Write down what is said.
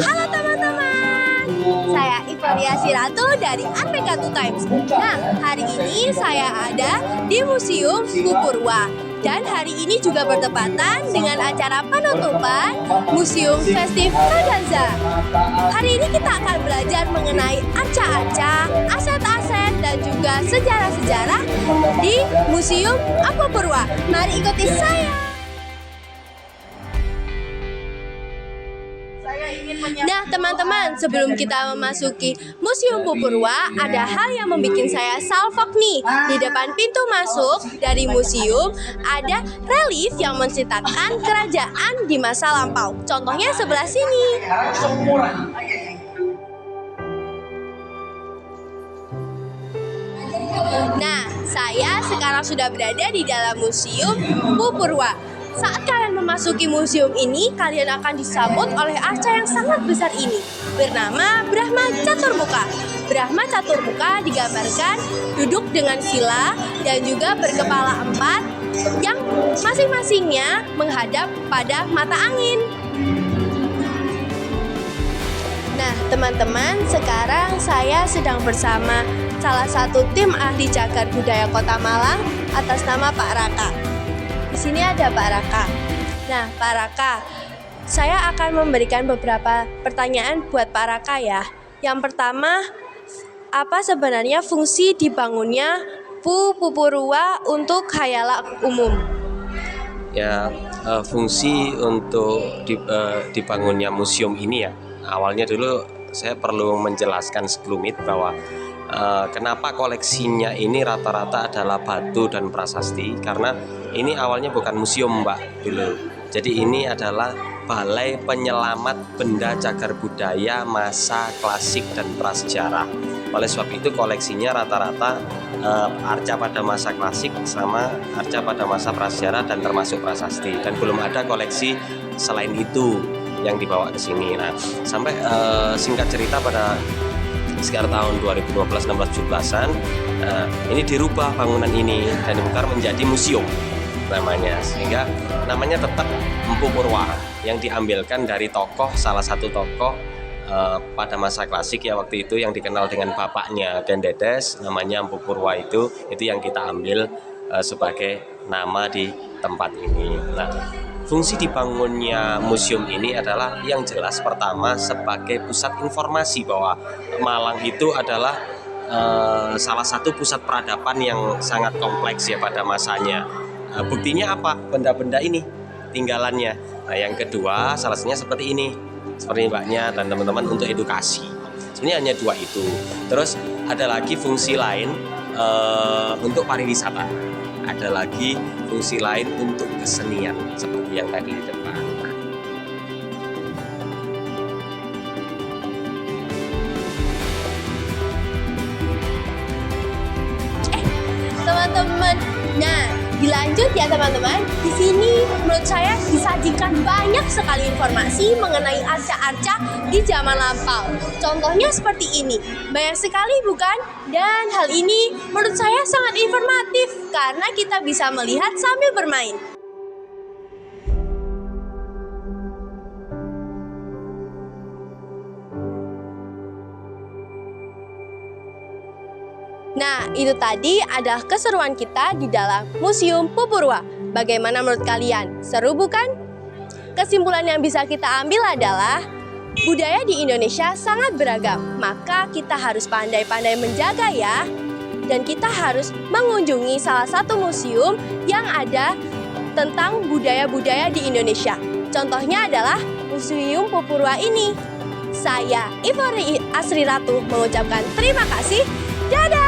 Halo teman-teman, saya Ivoria Siratu dari APK2 Times. Nah, hari ini saya ada di Museum Pupurwa. Dan hari ini juga bertepatan dengan acara penutupan Museum Festif Kadanza. Hari ini kita akan belajar mengenai arca-arca, aset-aset, dan juga sejarah-sejarah di Museum Pupurwa. Mari ikuti saya. Nah teman-teman, sebelum kita memasuki Museum Pupurwa, ada hal yang membuat saya salfok nih. Di depan pintu masuk dari museum ada relief yang menceritakan kerajaan di masa lampau. Contohnya sebelah sini. Nah, saya sekarang sudah berada di dalam Museum Pupurwa. Saat kalian memasuki museum ini, kalian akan disambut oleh arca yang sangat besar ini, bernama Brahma Caturmuka. Brahma Caturmuka digambarkan duduk dengan sila dan juga berkepala 4 yang masing-masingnya menghadap pada mata angin. Nah, teman-teman, sekarang saya sedang bersama salah satu tim ahli cagar budaya Kota Malang atas nama Pak Raka. Di sini ada Pak Raka. Nah, Pak Raka, saya akan memberikan beberapa pertanyaan buat Pak Raka ya. Yang pertama, apa sebenarnya fungsi dibangunnya Pupurwa untuk khayal umum? Ya, fungsi untuk dibangunnya museum ini ya, awalnya dulu saya perlu menjelaskan sekelumit bahwa kenapa koleksinya ini rata-rata adalah batu dan prasasti, karena ini awalnya bukan museum Mbak dulu. Jadi ini adalah Balai Penyelamat Benda Cagar Budaya Masa Klasik dan Prasejarah. Oleh sebab itu koleksinya rata-rata arca pada masa klasik sama arca pada masa prasejarah dan termasuk prasasti, dan belum ada koleksi selain itu yang dibawa ke sini. Nah, sampai singkat cerita pada sekitar tahun 2015, 16, 17-an ini dirubah bangunan ini dan ditukar menjadi museum namanya, sehingga namanya tetap Pupurwa yang diambilkan dari salah satu tokoh pada masa klasik ya waktu itu yang dikenal dengan bapaknya Dan Dedes, namanya Pupurwa itu yang kita ambil sebagai nama di tempat ini. Nah, fungsi dibangunnya museum ini adalah yang jelas pertama sebagai pusat informasi bahwa Malang itu adalah salah satu pusat peradaban yang sangat kompleks ya pada masanya. Buktinya apa? Benda-benda ini tinggalannya. Nah, yang kedua salah satunya seperti ini, seperti mbaknya dan teman-teman untuk edukasi. Sebenarnya hanya 2 itu. Terus ada lagi fungsi lain untuk pariwisata. Ada lagi fungsi lain untuk kesenian seperti yang tadi di depan. Teman-teman, nah dilanjut ya teman-teman. Di sini menurut saya disajikan banyak sekali informasi mengenai arca-arca di zaman lampau. Contohnya seperti ini, banyak sekali bukan? Dan hal ini menurut saya sangat informatif karena kita bisa melihat sambil bermain. Nah, itu tadi adalah keseruan kita di dalam Museum Pupurwa. Bagaimana menurut kalian? Seru bukan? Kesimpulan yang bisa kita ambil adalah budaya di Indonesia sangat beragam, maka kita harus pandai-pandai menjaga ya. Dan kita harus mengunjungi salah satu museum yang ada tentang budaya-budaya di Indonesia. Contohnya adalah Museum Pupurwa ini. Saya Ivoria Siratu mengucapkan terima kasih. Dadah!